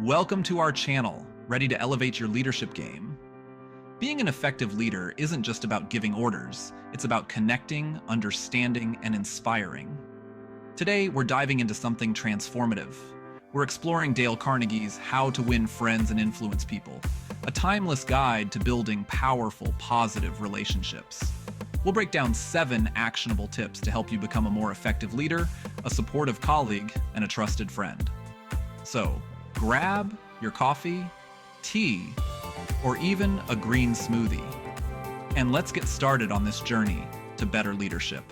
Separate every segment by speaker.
Speaker 1: Welcome to our channel, ready to elevate your leadership game. Being an effective leader isn't just about giving orders, it's about connecting, understanding, and inspiring. Today, we're diving into something transformative. We're exploring Dale Carnegie's How to Win Friends and Influence People, a timeless guide to building powerful, positive relationships. We'll break down 7 actionable tips to help you become a more effective leader, a supportive colleague, and a trusted friend. So, grab your coffee, tea, or even a green smoothie, and let's get started on this journey to better leadership.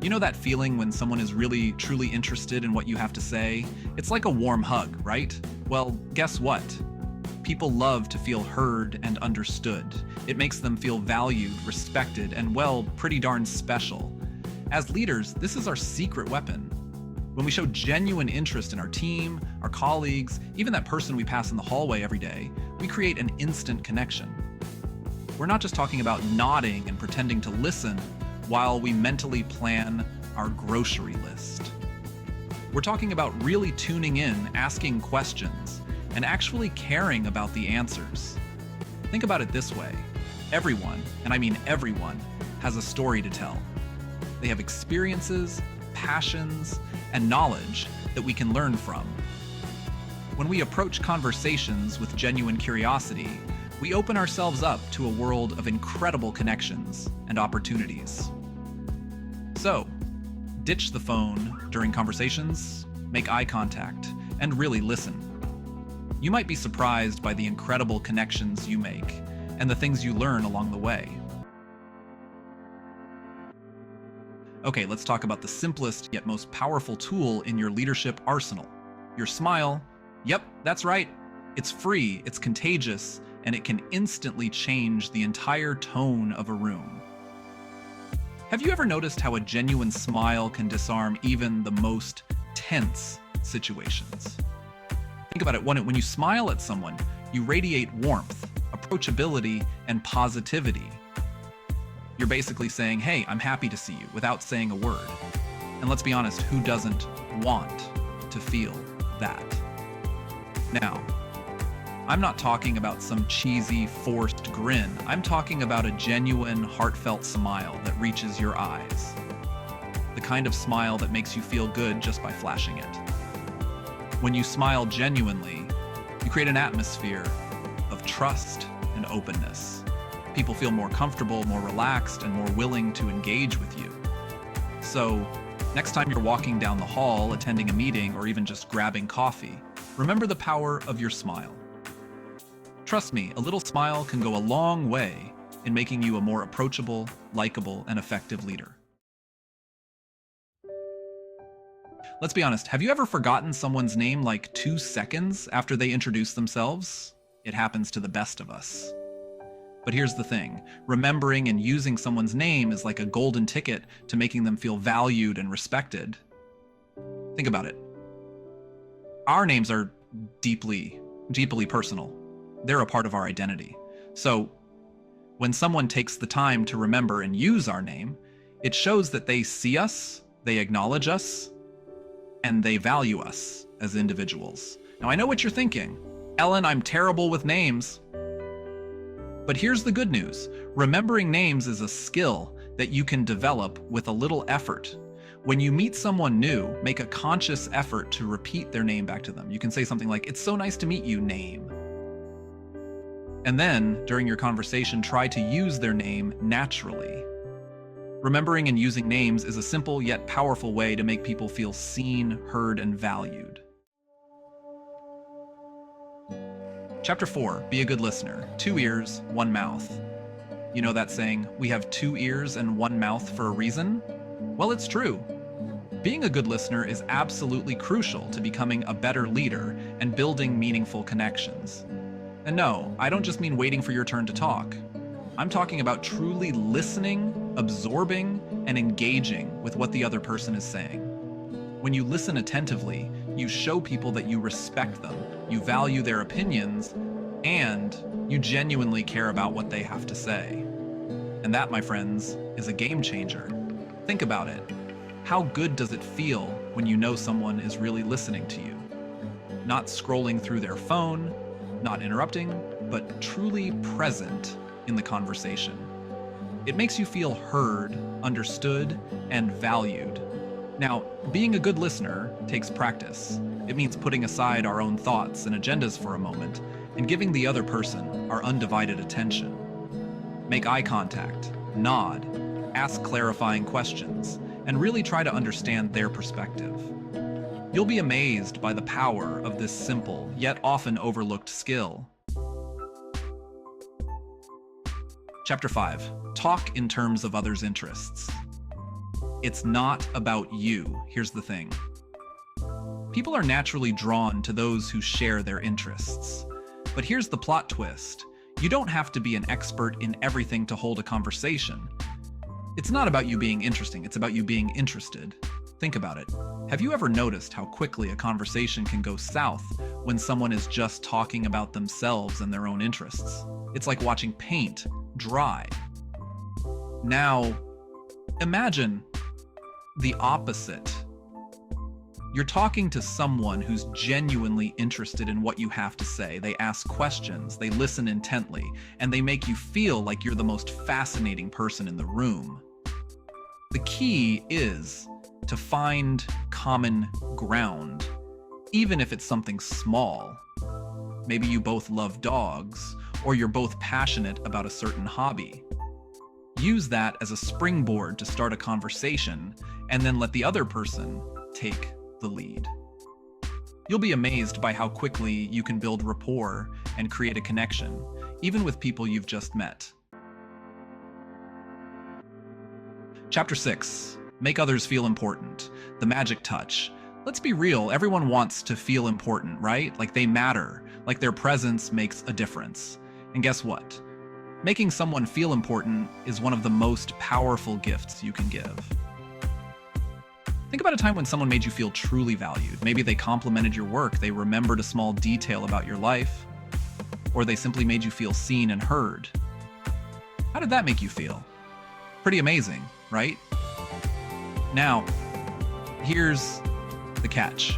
Speaker 1: You know that feeling when someone is really, truly interested in what you have to say? It's like a warm hug, right? Well, guess what? People love to feel heard and understood. It makes them feel valued, respected, and, well, pretty darn special. As leaders, this is our secret weapon. When we show genuine interest in our team, our colleagues, even that person we pass in the hallway every day, we create an instant connection. We're not just talking about nodding and pretending to listen while we mentally plan our grocery list. We're talking about really tuning in, asking questions, and actually caring about the answers. Think about it this way. Everyone, and I mean everyone, has a story to tell. They have experiences, passions, and knowledge that we can learn from. When we approach conversations with genuine curiosity, we open ourselves up to a world of incredible connections and opportunities. So, ditch the phone during conversations, make eye contact, and really listen. You might be surprised by the incredible connections you make and the things you learn along the way. Okay, let's talk about the simplest yet most powerful tool in your leadership arsenal. Your smile. Yep, that's right. It's free, it's contagious, and it can instantly change the entire tone of a room. Have you ever noticed how a genuine smile can disarm even the most tense situations? Think about it. When you smile at someone, you radiate warmth, approachability, and positivity. You're basically saying, hey, I'm happy to see you, without saying a word. And let's be honest, who doesn't want to feel that? Now, I'm not talking about some cheesy, forced grin. I'm talking about a genuine, heartfelt smile that reaches your eyes. The kind of smile that makes you feel good just by flashing it. When you smile genuinely, you create an atmosphere of trust and openness. People feel more comfortable, more relaxed, and more willing to engage with you. So, next time you're walking down the hall, attending a meeting, or even just grabbing coffee, remember the power of your smile. Trust me, a little smile can go a long way in making you a more approachable, likable, and effective leader. Let's be honest, have you ever forgotten someone's name like 2 seconds after they introduce themselves? It happens to the best of us. But here's the thing, remembering and using someone's name is like a golden ticket to making them feel valued and respected. Think about it. Our names are deeply, deeply personal. They're a part of our identity. So when someone takes the time to remember and use our name, it shows that they see us, they acknowledge us, and they value us as individuals. Now I know what you're thinking. Ellen, I'm terrible with names. But here's the good news. Remembering names is a skill that you can develop with a little effort. When you meet someone new, make a conscious effort to repeat their name back to them. You can say something like, "It's so nice to meet you, name." And then, during your conversation, try to use their name naturally. Remembering and using names is a simple yet powerful way to make people feel seen, heard, and valued. Chapter 4, be a good listener. 2 ears, 1 mouth. You know that saying, we have 2 ears and 1 mouth for a reason? Well, it's true. Being a good listener is absolutely crucial to becoming a better leader and building meaningful connections. And no, I don't just mean waiting for your turn to talk. I'm talking about truly listening, absorbing, and engaging with what the other person is saying. When you listen attentively, you show people that you respect them, you value their opinions, and you genuinely care about what they have to say. And that, my friends, is a game changer. Think about it. How good does it feel when you know someone is really listening to you. Not scrolling through their phone, not interrupting, but truly present in the conversation. It makes you feel heard, understood, and valued. Now, being a good listener takes practice. It means putting aside our own thoughts and agendas for a moment and giving the other person our undivided attention. Make eye contact, nod, ask clarifying questions, and really try to understand their perspective. You'll be amazed by the power of this simple, yet often overlooked skill. Chapter 5. Talk in terms of others' interests. It's not about you. Here's the thing. People are naturally drawn to those who share their interests. But here's the plot twist. You don't have to be an expert in everything to hold a conversation. It's not about you being interesting, it's about you being interested. Think about it. Have you ever noticed how quickly a conversation can go south when someone is just talking about themselves and their own interests? It's like watching paint dry. Now, imagine the opposite. You're talking to someone who's genuinely interested in what you have to say. They ask questions, they listen intently, and they make you feel like you're the most fascinating person in the room. The key is to find common ground, even if it's something small. Maybe you both love dogs, or you're both passionate about a certain hobby. Use that as a springboard to start a conversation, and then let the other person take the lead. You'll be amazed by how quickly you can build rapport and create a connection, even with people you've just met. Chapter 6. Make others feel important. The magic touch. Let's be real, everyone wants to feel important, right? Like they matter, like their presence makes a difference. And guess what? Making someone feel important is one of the most powerful gifts you can give. Think about a time when someone made you feel truly valued. Maybe they complimented your work, they remembered a small detail about your life, or they simply made you feel seen and heard. How did that make you feel? Pretty amazing, right? Now, here's the catch.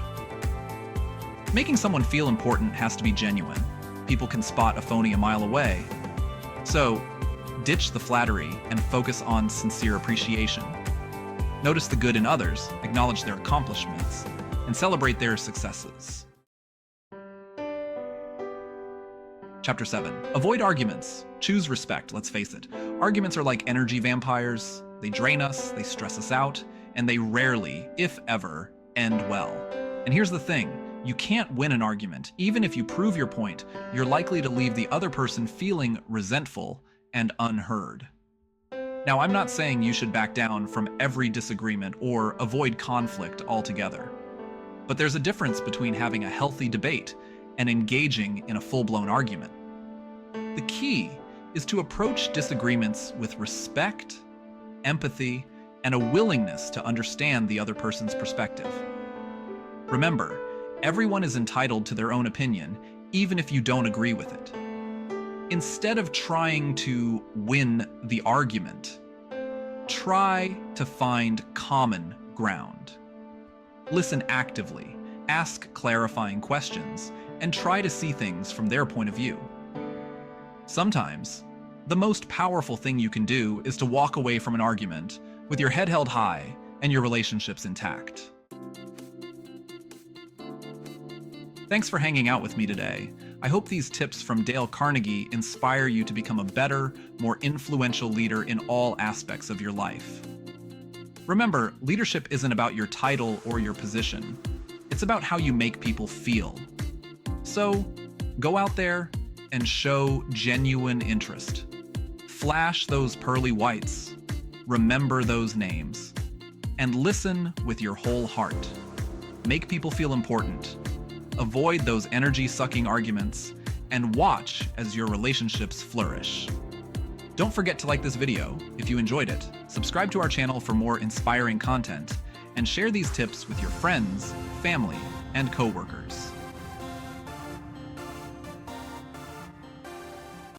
Speaker 1: Making someone feel important has to be genuine. People can spot a phony a mile away. So, ditch the flattery and focus on sincere appreciation. Notice the good in others, acknowledge their accomplishments, and celebrate their successes. Chapter 7. Avoid arguments. Choose respect, let's face it. Arguments are like energy vampires. They drain us, they stress us out, and they rarely, if ever, end well. And here's the thing. You can't win an argument. Even if you prove your point, you're likely to leave the other person feeling resentful and unheard. Now, I'm not saying you should back down from every disagreement or avoid conflict altogether. But there's a difference between having a healthy debate and engaging in a full-blown argument. The key is to approach disagreements with respect, empathy, and a willingness to understand the other person's perspective. Remember, everyone is entitled to their own opinion, even if you don't agree with it. Instead of trying to win the argument, try to find common ground. Listen actively, ask clarifying questions, and try to see things from their point of view. Sometimes, the most powerful thing you can do is to walk away from an argument with your head held high and your relationships intact. Thanks for hanging out with me today. I hope these tips from Dale Carnegie inspire you to become a better, more influential leader in all aspects of your life. Remember, leadership isn't about your title or your position. It's about how you make people feel. So, go out there and show genuine interest. Flash those pearly whites. Remember those names. And listen with your whole heart. Make people feel important. Avoid those energy-sucking arguments, and watch as your relationships flourish. Don't forget to like this video if you enjoyed it, subscribe to our channel for more inspiring content, and share these tips with your friends, family, and coworkers.